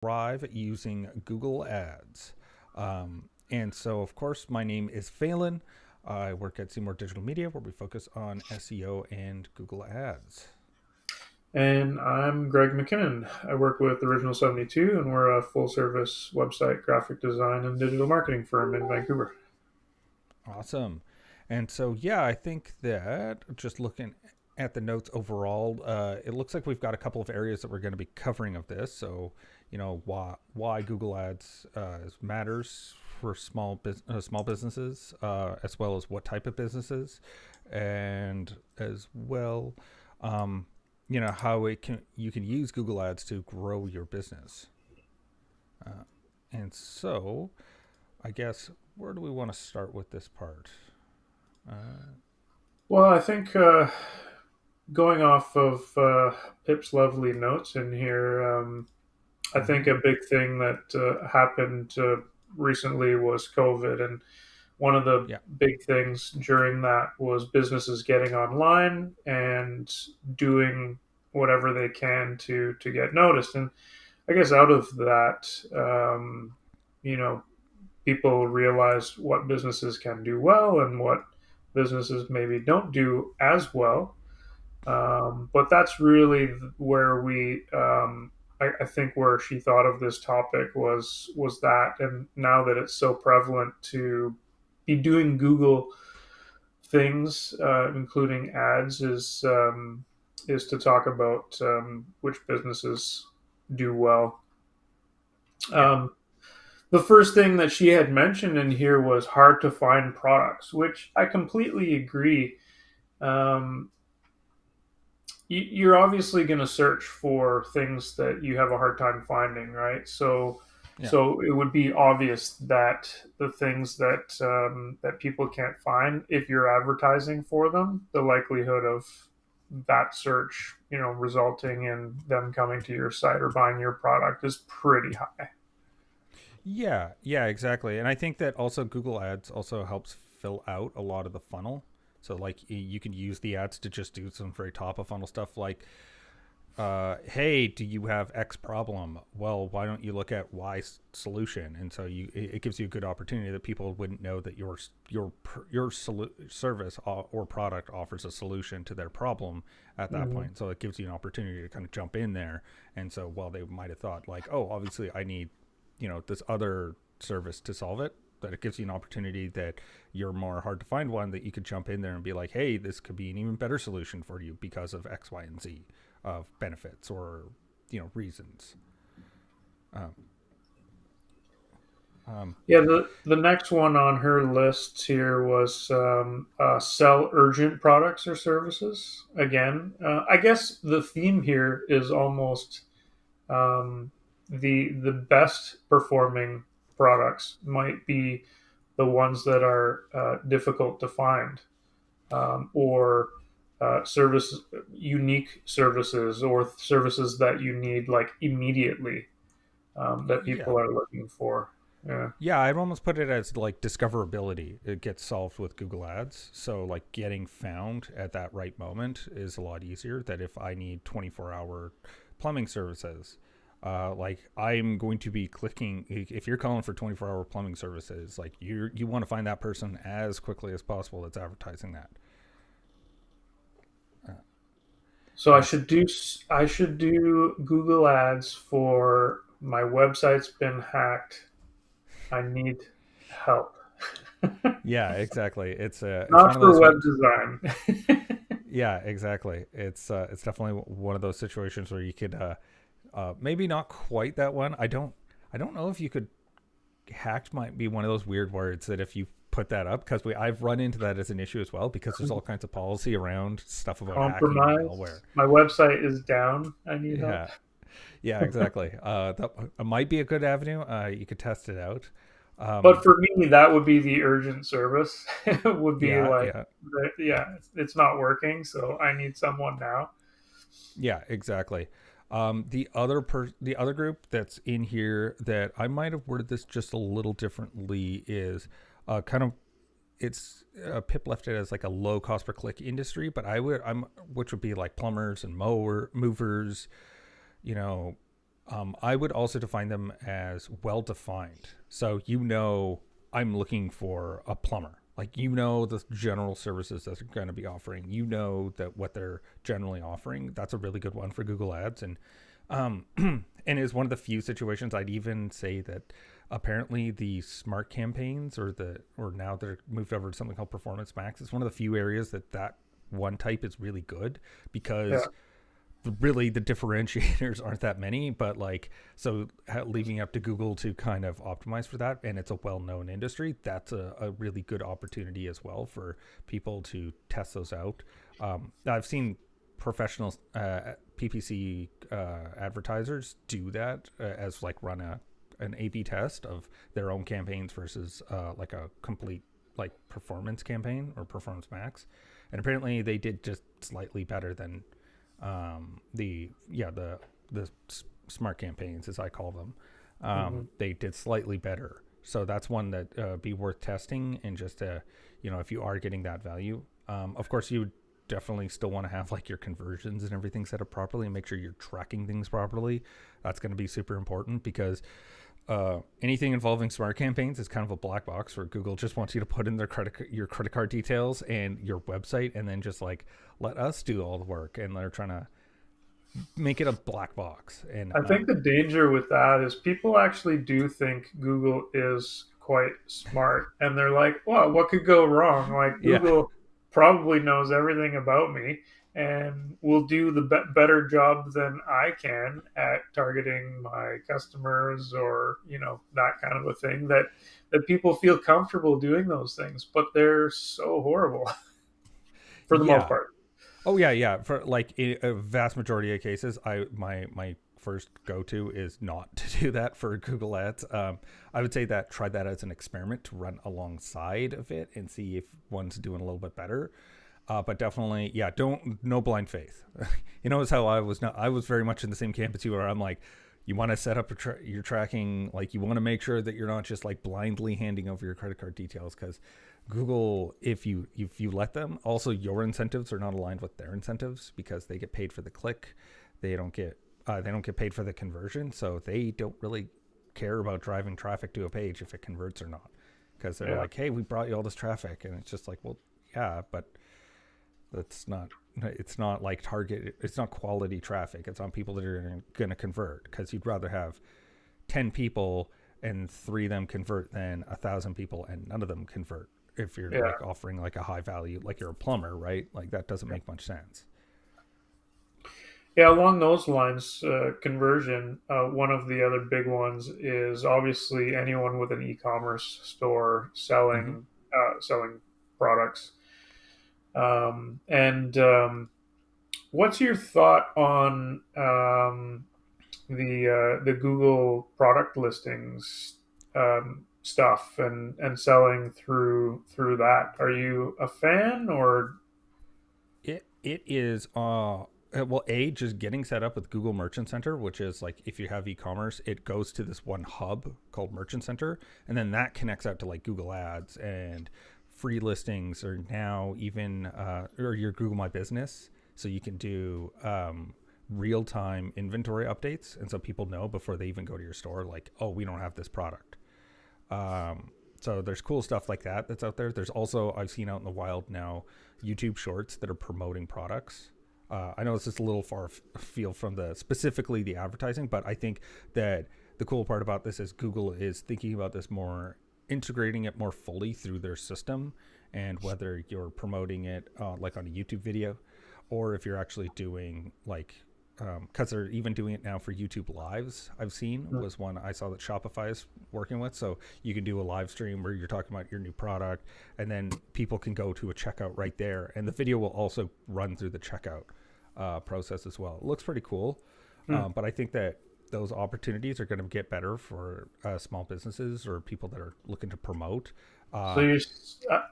thrive using Google Ads. And so, of course, my name is Phelan. I work at Seymour Digital Media, where we focus on SEO and Google Ads. And I'm Greg McKinnon. I work with Original 72, and we're a full service website graphic design and digital marketing firm in Vancouver. Awesome. And so, yeah, I think that just looking at the notes overall, it looks like we've got a couple of areas that we're going to be covering of this. So, why Google Ads matters for small businesses, as well as what type of businesses, and as well, how you can use Google Ads to grow your business. And so, I guess, where do we want to start with this part? Well, I think going off of Pip's lovely notes in here, I think Mm-hmm. a big thing that happened recently was COVID. And one of the Yeah. big things during that was businesses getting online and doing whatever they can to get noticed. And I guess out of that, you know, people realize what businesses can do well and what businesses maybe don't do as well. But that's really where I think where she thought of this topic was that, and now that it's so prevalent to be doing Google things, including ads, is to talk about which businesses do well. Yeah. Um, the first thing that she had mentioned in here was hard to find products, which I completely agree. Um, you're obviously going to search for things that you have a hard time finding, right? So, Yeah. so it would be obvious that the things that people can't find, if you're advertising for them, the likelihood of that search, resulting in them coming to your site or buying your product is pretty high. Yeah, yeah, exactly. And I think that also Google Ads also helps fill out a lot of the funnel. So like you can use the ads to just do some very top of funnel stuff like, hey, do you have X problem? Well, why don't you look at Y solution? And so it gives you a good opportunity that people wouldn't know that your service or product offers a solution to their problem at that Mm-hmm. point. So it gives you an opportunity to kind of jump in there. And so while they might have thought like, oh, obviously I need this other service to solve it, that it gives you an opportunity that you're more hard to find one that you could jump in there and be like, hey, this could be an even better solution for you because of X, Y, and Z of benefits or reasons. um, um, Yeah, the next one on her list here was sell urgent products or services. Again, I guess the theme here is almost um, the best performing products might be the ones that are difficult to find, or service unique services, or services that you need like immediately, that yeah, people are looking for. Yeah. yeah, I'd almost put it as like discoverability. It gets solved with Google Ads, so like getting found at that right moment is a lot easier. That if I need 24-hour plumbing services, like I'm going to be clicking. If you're calling for 24-hour plumbing services, like you want to find that person as quickly as possible that's advertising that. uh, So and I should do Google Ads for my website's been hacked. I need help. yeah, exactly. It's Not one of for those web ones. design. Yeah, exactly. It's definitely one of those situations where you could maybe not quite that one. I don't know if you could. Hacked might be one of those weird words that if you put that up, because I've run into that as an issue as well, because there's all kinds of policy around stuff about hacking malware. Compromised. My website is down. I need help. Yeah, yeah, exactly. That might be a good avenue. You could test it out. But Um, for me, that would be the urgent service. It would be yeah, like, yeah, yeah, it's not working, so I need someone now. yeah, exactly. The other group that's in here that I might have worded this just a little differently is kind of it's Pip left it as like a low cost per click industry, but which would be like plumbers and movers, you know, I would also define them as well defined. So, I'm looking for a plumber. Like, the general services that they're going to be offering. That what they're generally offering. That's a really good one for Google Ads. And is one of the few situations I'd even say that apparently the smart campaigns or now they're moved over to something called Performance Max. It's one of the few areas that one type is really good Yeah. because really the differentiators aren't that many, but leaving it up to Google to kind of optimize for that, and it's a well-known industry. That's a really good opportunity as well for people to test those out. I've seen professional PPC advertisers do that as like run an A/B test of their own campaigns versus like a complete like performance campaign or Performance Max, and apparently they did just slightly better than the smart campaigns, as I call them. Hmm. They did slightly better, so that's one that be worth testing. And just if you are getting that value, of course you definitely still want to have like your conversions and everything set up properly and make sure you're tracking things properly. That's going to be super important because anything involving smart campaigns is kind of a black box where Google just wants you to put in your credit card details and your website, and then just like let us do all the work. And they're trying to make it a black box. And I think the danger with that is people actually do think Google is quite smart, and they're like, "Well, what could go wrong? Like yeah, Google probably knows everything about me and will do the better job than I can at targeting my customers, or that kind of a thing." That people feel comfortable doing those things, but they're so horrible for the most yeah. part. Oh yeah, yeah. For like a vast majority of cases, my first go to is not to do that for Google Ads. I would say that try that as an experiment to run alongside of it and see if one's doing a little bit better. But definitely, yeah, don't no blind faith. It's how I was. Not, I was very much in the same camp as you, where I'm like, you want to set up your tracking, like you want to make sure that you're not just like blindly handing over your credit card details, because Google, if you let them, also your incentives are not aligned with their incentives because they get paid for the click, they don't get paid for the conversion, so they don't really care about driving traffic to a page if it converts or not, because they're Yeah. like, hey, we brought you all this traffic, and it's just like, well, yeah, but that's not. It's not like target. It's not quality traffic. It's on people that are going to convert, because you'd rather have 10 people and 3 of them convert than 1,000 people and none of them convert. If you're Yeah. like offering like a high value, like you're a plumber, right? Like that doesn't make much sense. Yeah, along those lines, conversion, one of the other big ones is obviously anyone with an e-commerce store Mm-hmm. selling products. And what's your thought on the Google product listings stuff and selling through that? Are you a fan or? It is well, just getting set up with Google Merchant Center, which is like if you have e-commerce, it goes to this one hub called Merchant Center, and then that connects out to like Google Ads and free listings, or now even or your Google My Business, so you can do real-time inventory updates, and so people know before they even go to your store, like, oh, we don't have this product. So there's cool stuff like that that's out there. There's also, I've seen out in the wild now, YouTube shorts that are promoting products. I know this is a little far afield from specifically the advertising, but I think that the cool part about this is Google is thinking about this more, integrating it more fully through their system, and whether you're promoting it like on a YouTube video, or if you're actually doing like, because they're even doing it now for YouTube lives. I've seen was one I saw that Shopify is working with, so you can do a live stream where you're talking about your new product, and then people can go to a checkout right there, and the video will also run through the checkout process as well. It looks pretty cool, Hmm. but I think that those opportunities are going to get better for small businesses or people that are looking to promote. So Uh, you're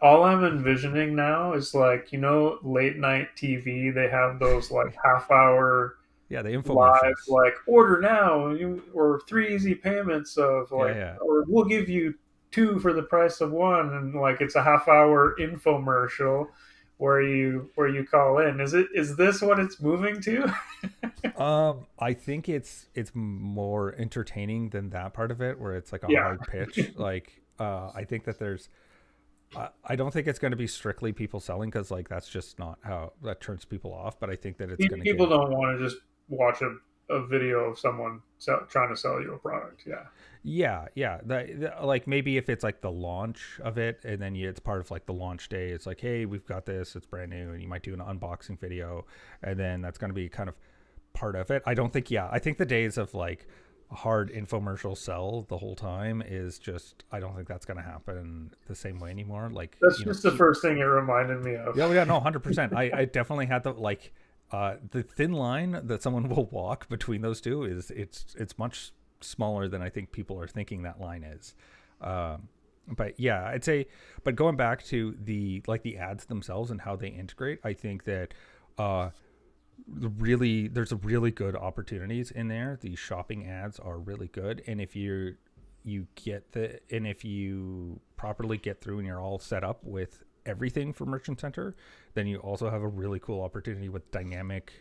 all I'm envisioning now is like, late night TV. They have those like half hour yeah, the live, infomercials. like order now, or 3 easy payments of Yeah, like, yeah. or we'll give you two for the price of one, and like it's a half hour infomercial where you call in. Is this what it's moving to? I think it's more entertaining than that part of it, where it's like a Yeah, hard pitch. Like, I think that there's, I don't think it's going to be strictly people selling, because like that's just not how that turns people off. But I think that it's going to people give, don't want to just watch a video of someone trying to sell you a product. Yeah, yeah, like maybe if it's like the launch of it, and then it's part of like the launch day. It's like, hey, we've got this, it's brand new, and you might do an unboxing video, and then that's going to be kind of part of it. I don't think, yeah, I think the days of like a hard infomercial sell the whole time is just, I don't think that's going to happen the same way anymore. Like, that's just the first thing it reminded me of. yeah, no, 100%. I definitely had the thin line that someone will walk between those two is it's much smaller than I think people are thinking that line is. But yeah, I'd say, but going back to the ads themselves and how they integrate, I think that there's a really good opportunities in there. The shopping ads are really good, and if if you properly get through and you're all set up with everything for Merchant Center, then you also have a really cool opportunity with dynamic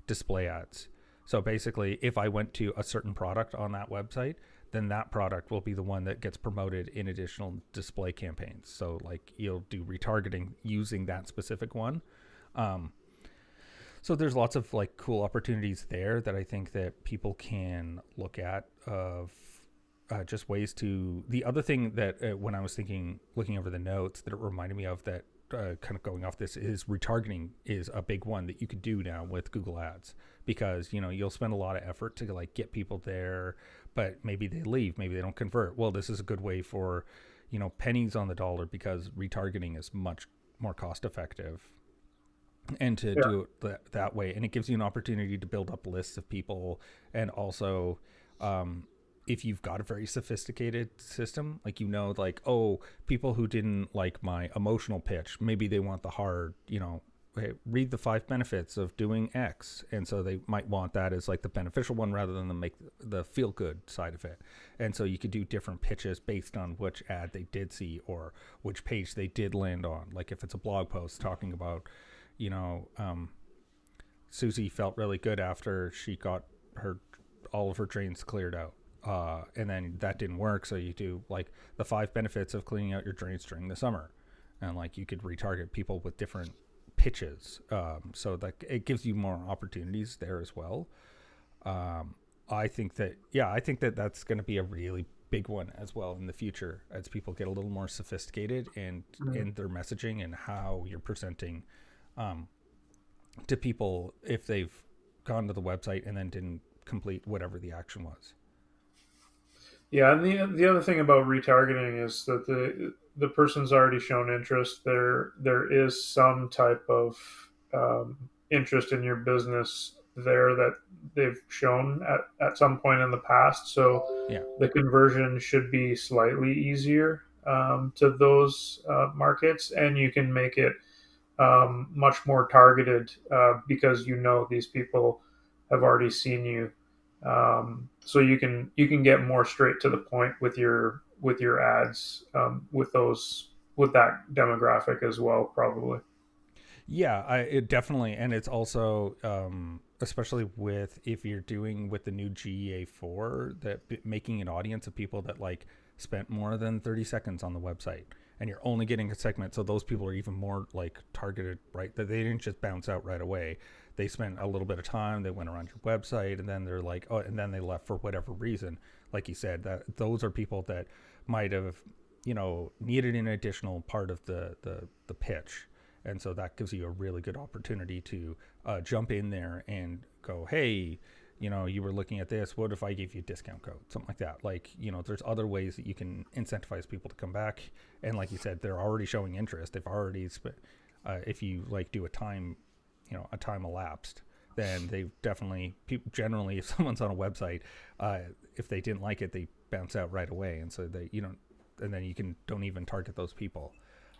display ads. So basically, if I went to a certain product on that website, then that product will be the one that gets promoted in additional display campaigns. So like you'll do retargeting using that specific one. So there's lots of like cool opportunities there that I think that people can look at of just ways to. The other thing that when I was looking over the notes, that it reminded me of, that kind of going off this, is retargeting is a big one that you could do now with Google Ads, because you'll spend a lot of effort to like get people there, but maybe they leave, maybe they don't convert. Well, this is a good way for pennies on the dollar, because retargeting is much more cost effective, and to Yeah, do it that way, and it gives you an opportunity to build up lists of people. And also, if you've got a very sophisticated system, like like, oh, people who didn't like my emotional pitch, maybe they want the hard, hey, read the 5 benefits of doing X, and so they might want that as like the beneficial one rather than the feel good side of it. And so you could do different pitches based on which ad they did see or which page they did land on. Like if it's a blog post talking about, you know, Susie felt really good after she got all of her drains cleared out. And then that didn't work, so you do like the 5 benefits of cleaning out your drains during the summer, and like you could retarget people with different pitches, so that it gives you more opportunities there as well. I think that that's going to be a really big one as well in the future, as people get a little more sophisticated and in their messaging and how you're presenting to people if they've gone to the website and then didn't complete whatever the action was. yeah. And the other thing about retargeting is that the person's already shown interest. There is some type of interest in your business there that they've shown at some point in the past. So Yeah. the conversion should be slightly easier to those markets, and you can make it much more targeted because these people have already seen you. So you can get more straight to the point with your ads with that demographic as well, probably. Yeah, it definitely, and it's also especially if you're doing with the new GEA4, that making an audience of people that like spent more than 30 seconds on the website, and you're only getting a segment, so those people are even more like targeted, right? That they didn't just bounce out right away. They spent a little bit of time, they went around your website, and then they're like, oh, and then they left for whatever reason. Like you said, that those are people that might have needed an additional part of the pitch. And so that gives you a really good opportunity to jump in there and go, hey, you were looking at this, what if I gave you a discount code, something like that. Like, there's other ways that you can incentivize people to come back. And like you said, they're already showing interest. They've already if you like do a time elapsed, then they definitely, generally, if someone's on a website, if they didn't like it, they bounce out right away. And so and then you don't even target those people.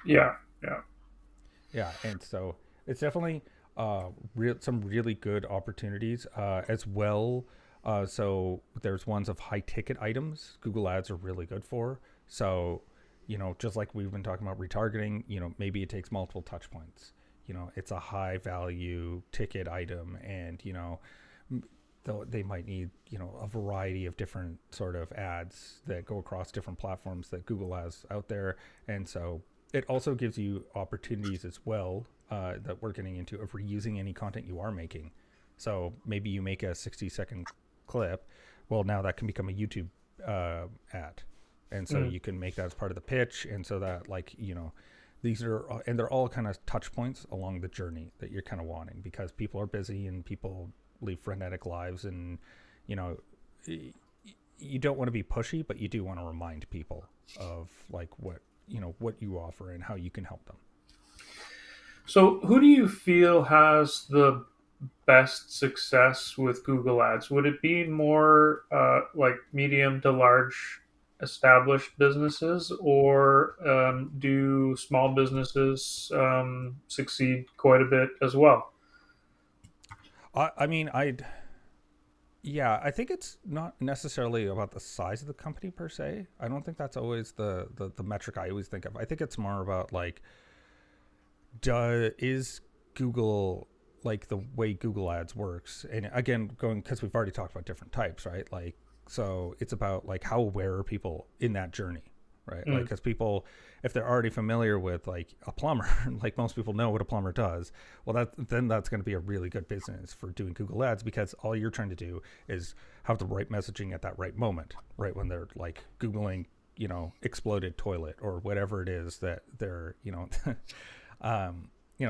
Yeah, yeah. Yeah, and so it's definitely some really good opportunities as well. So there's ones of high ticket items Google Ads are really good for. So just like we've been talking about retargeting, maybe it takes multiple touch points. It's a high value ticket item, and though they might need a variety of different sort of ads that go across different platforms that Google has out there. And so it also gives you opportunities as well, that we're getting into, of reusing any content you are making. So maybe you make a 60-second clip. Well, now that can become a YouTube ad, and so Mm. you can make that as part of the pitch. And so that, like, these are, and they're all kind of touch points along the journey that you're kind of wanting, because people are busy and people live frenetic lives, and you know you don't want to be pushy, but you do want to remind people of like what you offer and how you can help them. So, who do you feel has the best success with Google Ads? Would it be more like medium to large established businesses, or do small businesses succeed quite a bit as well? I mean, yeah, I think it's not necessarily about the size of the company per se. I don't think that's always the metric I always think of. I think it's more about like, is Google, like the way Google Ads works? And again, going, because we've already talked about different types, right? Like, so it's about like how aware are people in that journey, right? Like, Mm. because people, if they're already familiar with like a plumber, like most people know what a plumber does, well, then that's going to be a really good business for doing Google Ads, because all you're trying to do is have the right messaging at that right moment, right when they're like Googling, exploded toilet or whatever it is that they're,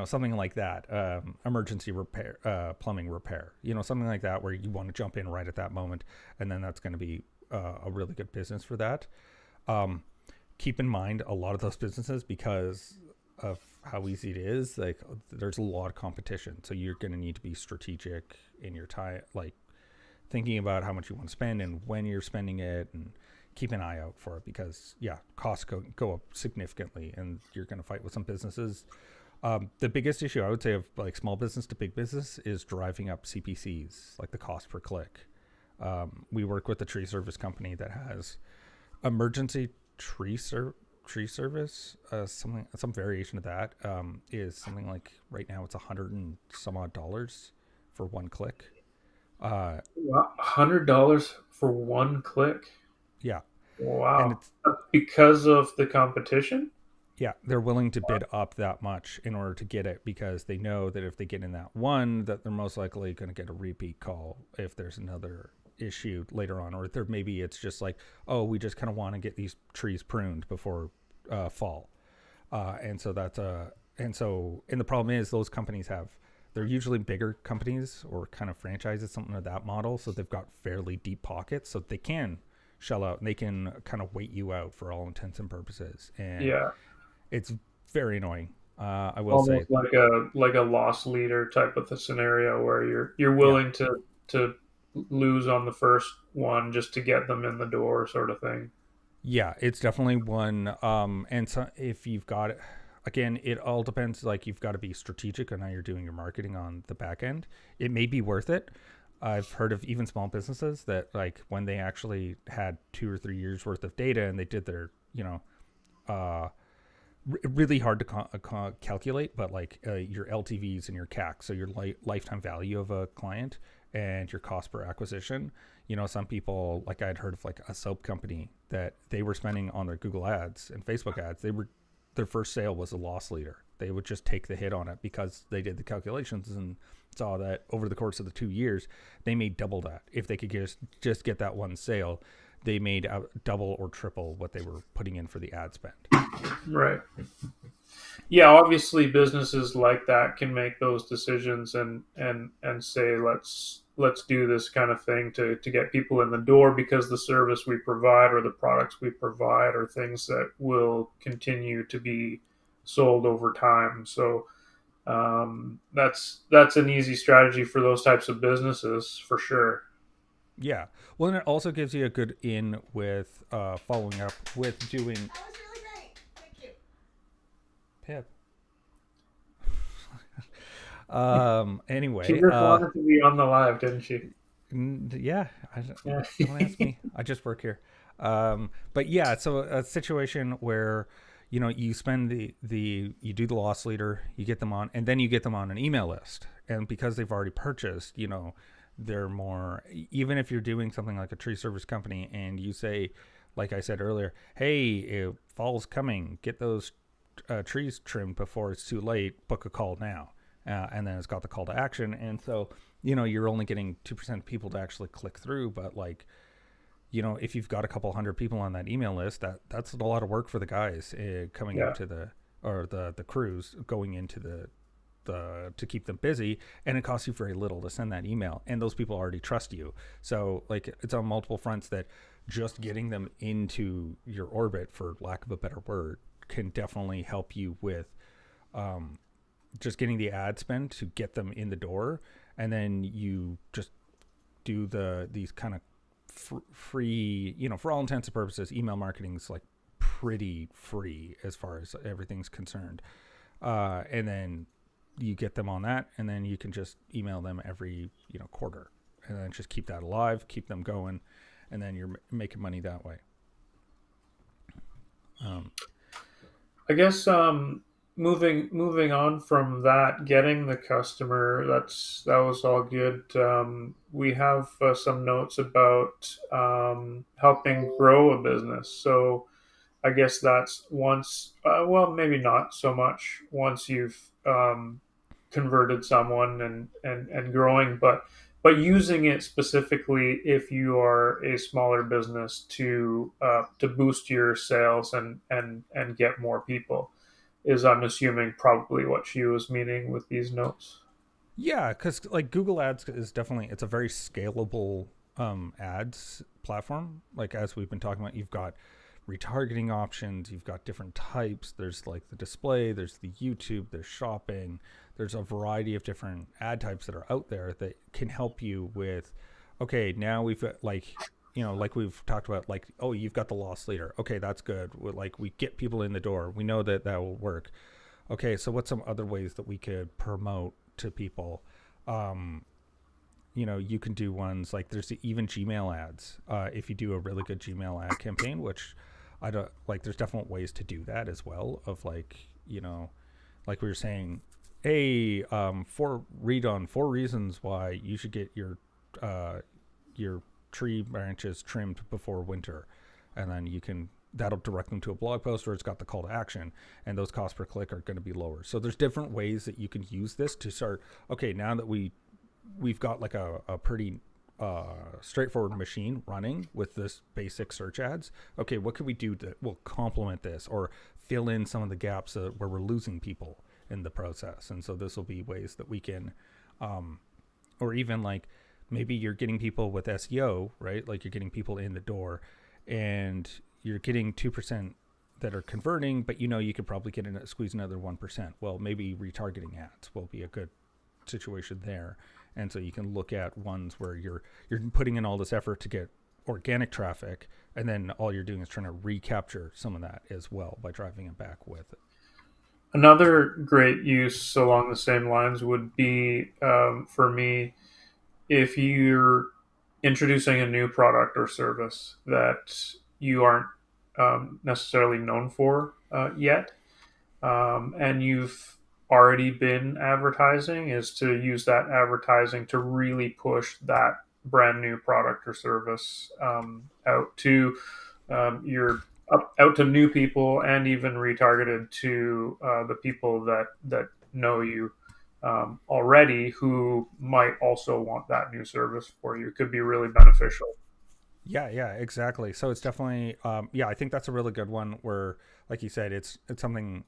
something like that, emergency repair, plumbing repair, something like that, where you want to jump in right at that moment, and then that's going to be a really good business for that. Um, Keep in mind a lot of those businesses, because of how easy it is, like there's a lot of competition, so you're going to need to be strategic in your time, like thinking about how much you want to spend and when you're spending it, and keep an eye out for it, because costs go up significantly, and you're going to fight with some businesses. The biggest issue I would say of like small business to big business is driving up CPCs, like the cost per click. We work with a tree service company that has emergency tree service, some variation of that, is something like, right now it's $100 and some odd for one click. Wow, $100 for one click. Yeah, and Wow, it's because of the competition. yeah, they're willing to bid up that much in order to get it, because they know that if they get in that one, that they're most likely going to get a repeat call if there's another issue later on, or there maybe it's just like, oh, we just kind of want to get these trees pruned before fall, and so that's and the problem is those companies they're usually bigger companies or kind of franchises, something of that model, so they've got fairly deep pockets, so they can shell out and they can kind of wait you out for all intents and purposes, and Yeah, it's very annoying. I will say, almost like a loss leader type of a scenario where you're yeah, willing to lose on the first one just to get them in the door, sort of thing. yeah, it's definitely one. And so if you've got it, again, it all depends. Like, you've got to be strategic on how you're doing your marketing on the back end. It may be worth it. I've heard of even small businesses that, like, when they actually had 2 or 3 years worth of data and they did their, uh, really hard to calculate, but like your LTVs and your CAC, so your lifetime value of a client and your cost per acquisition. Some people, like I'd heard of like a soap company, that they were spending on their Google ads and Facebook ads. Their first sale was a loss leader. They would just take the hit on it because they did the calculations and saw that over the course of the 2 years, they made double that. If they could just get that one sale, they made double or triple what they were putting in for the ad spend. Right. Yeah, obviously businesses like that can make those decisions and say let's do this kind of thing to get people in the door, because the service we provide or the products we provide are things that will continue to be sold over time. So that's an easy strategy for those types of businesses for sure. Yeah. Well, and it also gives you a good in with following up with doing. That was really great. Thank you. Pip. Anyway, She just wanted to be on the live, didn't she? Yeah, don't ask me. I just work here. But yeah, so a situation where you spend you do the loss leader, you get them on, and then you get them on an email list, and because they've already purchased, they're more. Even if you're doing something like a tree service company, and you say, like I said earlier, hey, fall's coming, get those trees trimmed before it's too late. Book a call now, and then it's got the call to action, and so you're only getting 2% of people to actually click through, but like if you've got a couple hundred people on that email list, that's a lot of work for the guys coming Yeah. into the crews going into the to keep them busy, and it costs you very little to send that email, and those people already trust you. So like it's on multiple fronts that just getting them into your orbit, for lack of a better word, can definitely help you with just getting the ad spend to get them in the door, and then you just do these kind of free, for all intents and purposes, email marketing is like pretty free as far as everything's concerned. And then you get them on that, and then you can just email them every quarter, and then just keep that alive, keep them going, and then you're making money that way. I guess moving on from that, getting the customer, that was all good. We have some notes about helping grow a business. So I guess that's once, well, maybe not so much once you've converted someone and growing, but using it specifically if you are a smaller business to boost your sales and get more people is, I'm assuming, probably what she was meaning with these notes. Yeah, because like Google Ads is definitely, it's a very scalable ads platform. Like as we've been talking about, you've got retargeting options, you've got different types. There's like the display, there's the YouTube, there's shopping. There's a variety of different ad types that are out there that can help you with. Okay, now we've got like we've talked about, like, oh, you've got the loss leader. Okay, that's good. Like we get people in the door. We know that will work. Okay, so what's some other ways that we could promote to people? You can do ones like, there's even Gmail ads. If you do a really good Gmail ad campaign, which I don't like, there's definite ways to do that as well. Of like, like we were saying, hey, read on 4 reasons why you should get your tree branches trimmed before winter, and then that'll direct them to a blog post where it's got the call to action, and those costs per click are going to be lower. So there's different ways that you can use this to start. Okay, now that we've got like a pretty straightforward machine running with this basic search ads. Okay, what can we do that will complement this or fill in some of the gaps where we're losing people in the process? And so this will be ways that we can, or even like maybe you're getting people with SEO, right? Like you're getting people in the door, and you're getting 2% that are converting, but you could probably squeeze another 1%. Well, maybe retargeting ads will be a good situation there. And so you can look at ones where you're putting in all this effort to get organic traffic, and then all you're doing is trying to recapture some of that as well by driving it back with it. Another great use along the same lines would be, for me, if you're introducing a new product or service that you aren't necessarily known for yet, and you've already been advertising, is to use that advertising to really push that brand new product or service out to out to new people, and even retargeted to the people that know you already, who might also want that new service for you. It could be really beneficial. Yeah, exactly. So it's definitely, I think that's a really good one where, like you said, it's something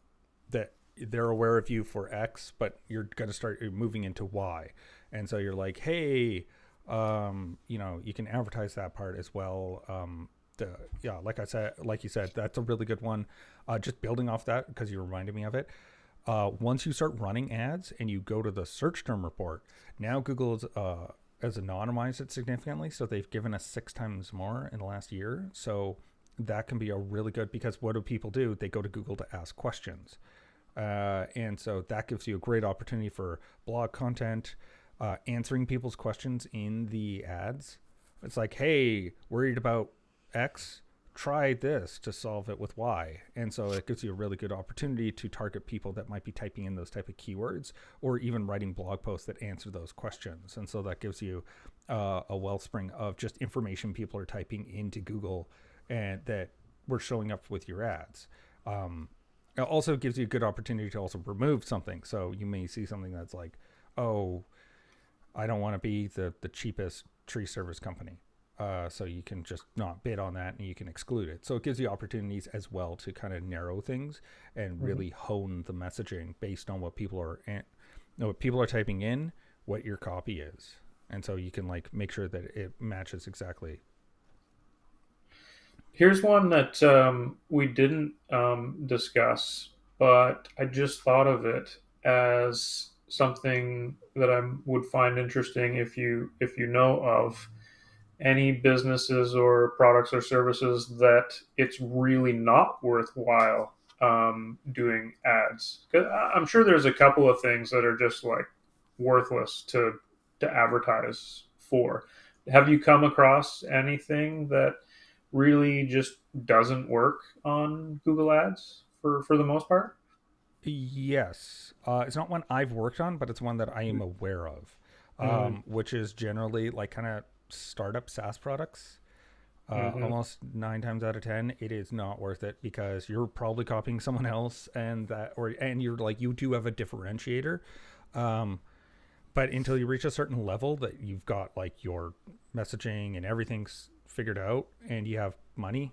that they're aware of you for X, but you're going to start moving into Y. And so you're like, hey, you can advertise that part as well. Like you said, that's a really good one. Just building off that, because you reminded me of it. Once you start running ads and you go to the search term report, now Google has anonymized it significantly. So they've given us 6 times more in the last year. So that can be a really good, because what do people do? They go to Google to ask questions. And so that gives you a great opportunity for blog content, answering people's questions in the ads. It's like, hey, worried about X? Try this to solve it with Y. And so it gives you a really good opportunity to target people that might be typing in those type of keywords, or even writing blog posts that answer those questions. And so that gives you a wellspring of just information people are typing into Google and that we're showing up with your ads. It also gives you a good opportunity to also remove something. So you may see something that's like, oh, I don't want to be the cheapest tree service company. So you can just not bid on that and you can exclude it. So it gives you opportunities as well to kind of narrow things and really hone the messaging based on what people are typing in, what your copy is. And so you can like make sure that it matches exactly. Here's one that we didn't discuss, but I just thought of it as something that I would find interesting if you know of any businesses or products or services that it's really not worthwhile doing ads. 'Cause I'm sure there's a couple of things that are just like worthless to advertise for. Have you come across anything that really just doesn't work on Google Ads for the most part? Yes. It's not one I've worked on, but it's one that I am aware of, Mm-hmm. which is generally like kind of startup SaaS products. Mm-hmm. Almost 9 times out of 10, it is not worth it because you're probably copying someone else, and you're like, you do have a differentiator. Um, but until you reach a certain level that you've got like your messaging and everything's figured out and you have money,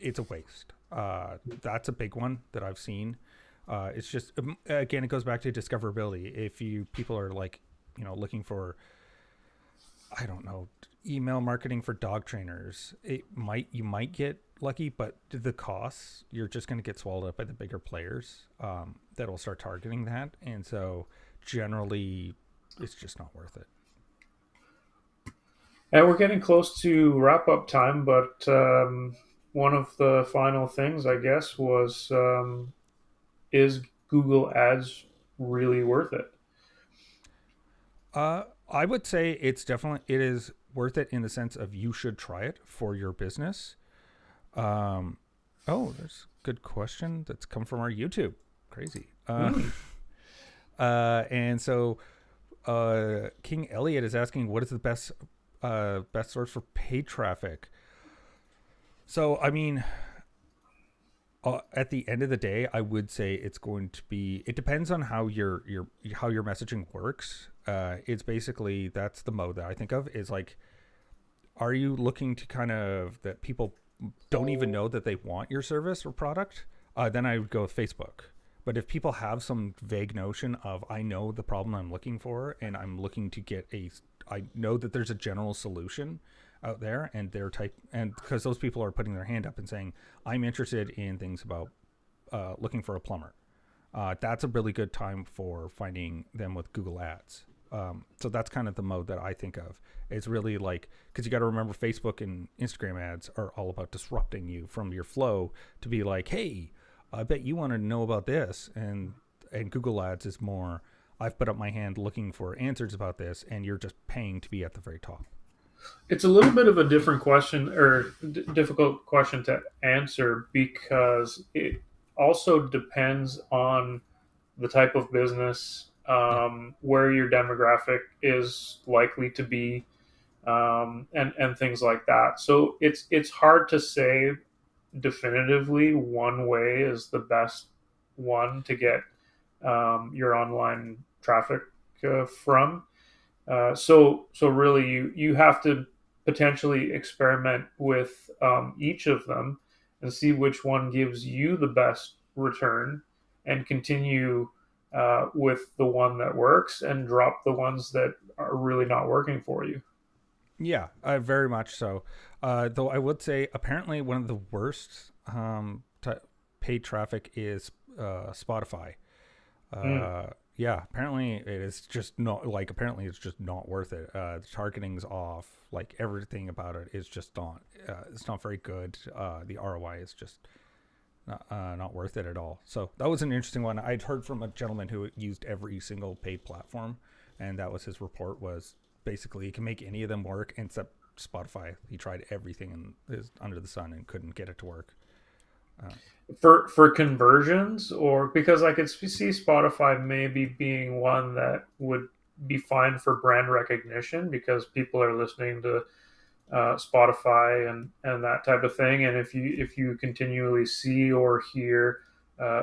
it's a waste. That's a big one that I've seen. It's just, again, it goes back to discoverability. If people are like, looking for, I don't know, email marketing for dog trainers, you might get lucky, but the costs, you're just going to get swallowed up by the bigger players that'll start targeting that. And so generally it's just not worth it. And we're getting close to wrap up time, but one of the final things, I guess, was is Google Ads really worth it? I would say it is worth it in the sense of you should try it for your business. Um, oh, there's a good question that's come from our YouTube. Crazy. Mm. And so King Elliot is asking, what is the best source for paid traffic? So, I mean, at the end of the day, I would say it's going to be. It depends on how your messaging works. It's basically that's the mode that I think of is like, are you looking to kind of that people don't even know that they want your service or product? Then I would go with Facebook. But if people have some vague notion of I know the problem I'm looking for and I'm looking to I know that there's a general solution out there and and because those people are putting their hand up and saying I'm interested in things about looking for a plumber, that's a really good time for finding them with Google Ads. So that's kind of the mode that I think of. It's really like, because you got to remember Facebook and Instagram ads are all about disrupting you from your flow to be like, hey, I bet you want to know about this. And Google Ads is more, I've put up my hand looking for answers about this and you're just paying to be at the very top. It's a little bit of a different question or difficult question to answer because it also depends on the type of business, Yeah. where your demographic is likely to be, and things like that. So it's hard to say definitively one way is the best one to get your online traffic from. So really, you have to potentially experiment with each of them and see which one gives you the best return, and continue with the one that works and drop the ones that are really not working for you. Yeah, very much so. Though I would say apparently one of the worst paid traffic is Spotify. Mm. Yeah, apparently it is just not like apparently it's just not worth it. The targeting's off. Like everything about it is just not. It's not very good. The ROI is just not worth it at all. So that was an interesting one. I'd heard from a gentleman who used every single paid platform and that was his report. Was basically he can make any of them work except Spotify. He tried everything under the sun and couldn't get it to work. For conversions, or because I could see Spotify maybe being one that would be fine for brand recognition because people are listening to Spotify and that type of thing. And if you continually see or hear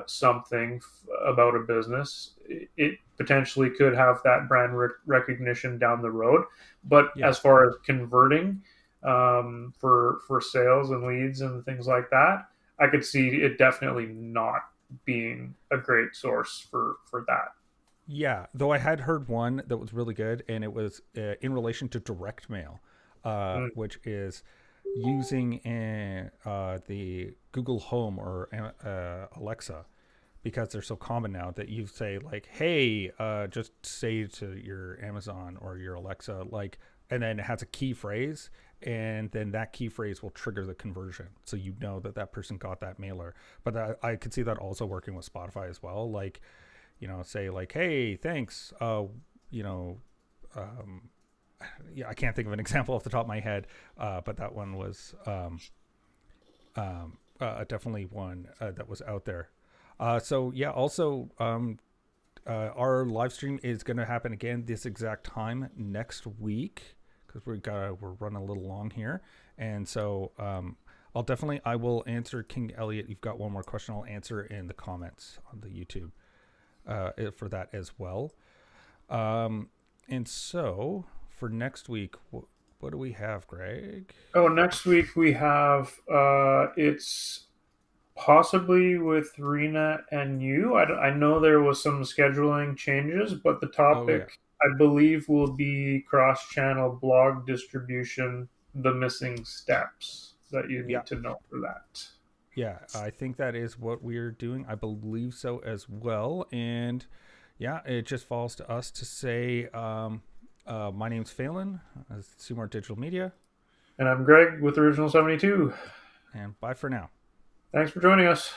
something about a business, it potentially could have that brand recognition down the road. But Yeah. as far as converting for sales and leads and things like that, I could see it definitely not being a great source for that. Yeah, though I had heard one that was really good, and it was in relation to direct mail, Mm. which is using the Google Home or Alexa, because they're so common now that you say like, "Hey, just say to your Amazon or your Alexa," like, and then it has a key phrase, and then that key phrase will trigger the conversion, so you know that that person got that mailer. But I could see that also working with Spotify as well, like, say like, "Hey, thanks," you know, um, yeah, I can't think of an example off the top of my head, but that one was definitely one that was out there. So yeah, also our live stream is going to happen again this exact time next week because we're running a little long here, and so I will answer King Elliot. You've got one more question. I'll answer in the comments on the YouTube for that as well. And so for next week, what do we have, Greg? Oh, next week we have it's possibly with Rena and you. I know there was some scheduling changes, but the Oh yeah, topic I believe will be cross-channel blog distribution, the missing steps that you yeah, need to know for that. yeah. I think that is what we're doing. I believe so as well. And yeah, it just falls to us to say, my name's Phelan, Seymour Digital Media, And I'm Greg with Original 72. and bye for now. Thanks for joining us.